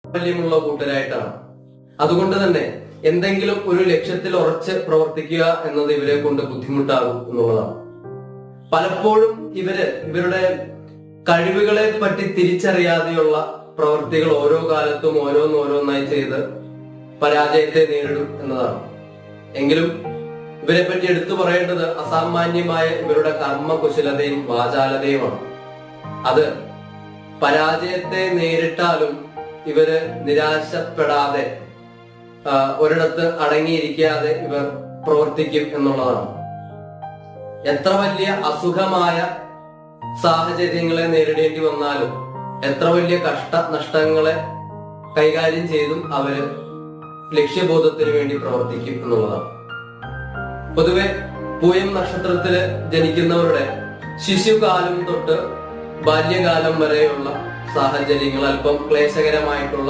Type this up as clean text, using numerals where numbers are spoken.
താല്പര്യമുള്ള കൂട്ടരായിട്ടാണ്. അതുകൊണ്ട് തന്നെ എന്തെങ്കിലും ഒരു ലക്ഷ്യത്തിൽ ഉറച്ച് പ്രവർത്തിക്കുക എന്നത് ഇവരെ കൊണ്ട് ബുദ്ധിമുട്ടാകും എന്നുള്ളതാണ്. പലപ്പോഴും ഇവരുടെ കഴിവുകളെ പറ്റി തിരിച്ചറിയാതെയുള്ള പ്രവൃത്തികൾ ഓരോ കാലത്തും ഓരോന്നോരോന്നായി ചെയ്ത് പരാജയത്തെ നേരിടും എന്നതാണ്. എങ്കിലും ഇവരെ പറ്റി എടുത്തു പറയേണ്ടത് അസാമാന്യമായ ഇവരുടെ കർമ്മകുശലതയും വാചാലതയുമാണ്. അത് പരാജയത്തെ നേരിട്ടാലും ഇവര് നിരാശപ്പെടാതെ ഒരിടത്ത് അടങ്ങിയിരിക്കാതെ ഇവർ പ്രവർത്തിക്കും എന്നുള്ളതാണ്. എത്ര വലിയ അസുഖമായ സാഹചര്യങ്ങളെ നേരിടേണ്ടി വന്നാലും എത്ര വലിയ നഷ്ടങ്ങളെ കൈകാര്യം ചെയ്തും അവര് ലക്ഷ്യബോധത്തിന് വേണ്ടി പ്രവർത്തിക്കും എന്നുള്ളതാണ്. പൊതുവെ പൂയം നക്ഷത്രത്തില് ജനിക്കുന്നവരുടെ ശിശുകാലം തൊട്ട് ബാല്യകാലം വരെയുള്ള സാഹചര്യങ്ങൾ അല്പം ക്ലേശകരമായിട്ടുള്ള